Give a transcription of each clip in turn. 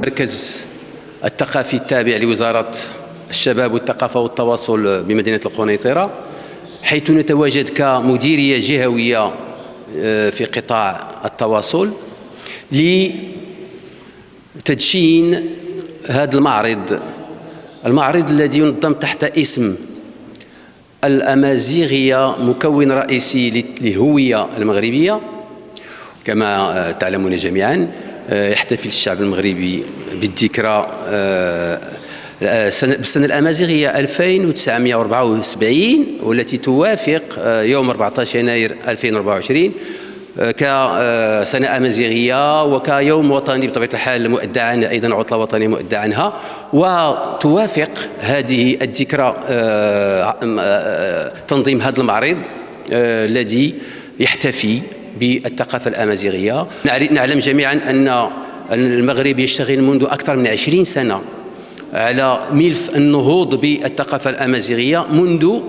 المركز الثقافي التابع لوزارة الشباب والثقافة والتواصل بمدينة القنيطرة، حيث نتواجد كمديرية جهوية في قطاع التواصل لتدشين هذا المعرض الذي ينظم تحت اسم الأمازيغية، مكون رئيسي للهوية المغربية. كما تعلمون جميعا يحتفل الشعب المغربي بالذكرى بالسنة الأمازيغية 2974، والتي توافق يوم 14 يناير 2024 كسنة أمازيغية وكيوم وطني بطبيعة الحال مؤدى عنه، أيضا عطلة وطنية مؤدى عنها، وتوافق هذه الذكرى تنظيم هذا المعرض الذي يحتفي بالثقافة الأمازيغية. نعلم جميعا أن المغرب يشتغل منذ أكثر من 20 سنة على ملف النهوض بالثقافة الأمازيغية، منذ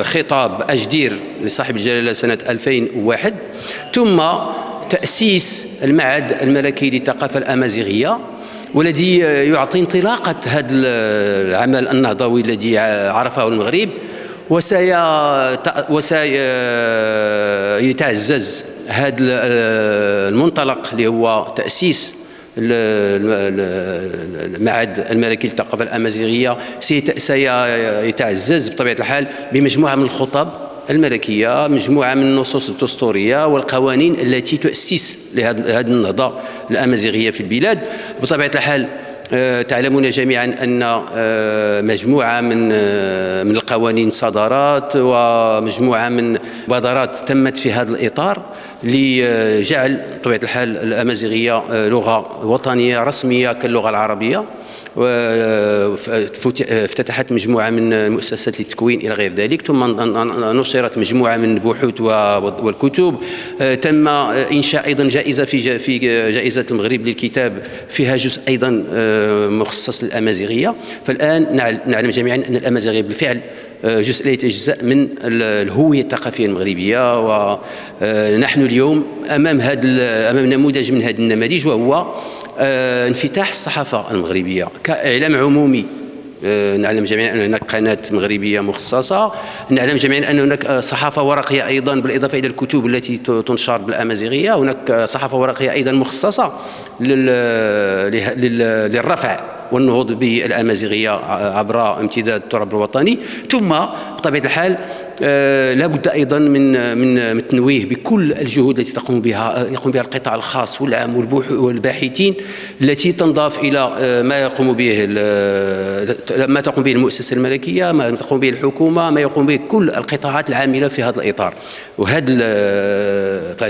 خطاب أجدير لصاحب الجلالة سنة 2001، ثم تأسيس المعهد الملكي للثقافة الأمازيغية، والذي يعطي انطلاقة هذا العمل النهضوي الذي عرفه المغرب، وسيتعزز هذا المنطلق اللي هو تأسيس المعهد الملكي للثقافة الأمازيغية. سيتعزز بطبيعة الحال بمجموعة من الخطب الملكية، مجموعة من النصوص الدستورية والقوانين التي تؤسس لهذه النهضة الأمازيغية في البلاد. بطبيعة الحال تعلمون جميعا أن مجموعة من القوانين صدرت، ومجموعة من مبادرات تمت في هذا الإطار لجعل بطبيعة الحال الأمازيغية لغة وطنية رسمية كاللغة العربية. افتتحت مجموعة من مؤسسات للتكوين إلى غير ذلك، ثم نشرت مجموعة من البحوث والكتب. تم إنشاء أيضا جائزة في جائزة المغرب للكتاب، فيها جزء أيضا مخصص للأمازيغية. فالآن نعلم جميعا أن الأمازيغية بالفعل جزء لا يتجزأ من الهوية الثقافية المغربية، ونحن اليوم أمام نموذج من هذه النماذج، وهو انفتاح الصحافة المغربية كإعلام عمومي. نعلم جميعا أن هناك قناة مغربية مخصصة، نعلم جميعا أن هناك صحافة ورقية أيضا بالإضافة إلى الكتب التي تنشر بالأمازيغية. هناك صحافة ورقية أيضا مخصصة للرفع والنهوض بالأمازيغية عبر امتداد التراب الوطني. ثم بطبيعة الحال لابد أيضا من التنويه بكل الجهود التي يقوم بها القطاع الخاص والعام والباحثين، التي تنضاف إلى ما تقوم به المؤسسة الملكية، ما تقوم به الحكومة، ما يقوم به كل القطاعات العاملة في هذا الإطار. وهذا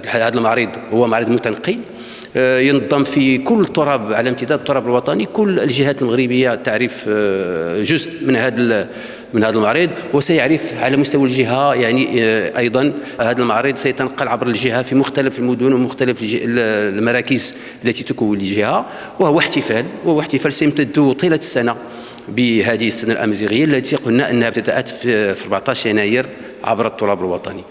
هذا المعرض هو معرض متنقل ينظم في كل التراب على امتداد التراب الوطني. كل الجهات المغربية تعرف جزء من هذا المعرض، وسيعرف على مستوى الجهة. يعني أيضا هذا المعرض سيتنقل عبر الجهة في مختلف المدن ومختلف المراكز التي تكون الجهة، وهو احتفال سيمتد طيلة السنة بهذه السنة الأمازيغية التي قلنا أنها ابتدأت في 14 يناير عبر التراب الوطني.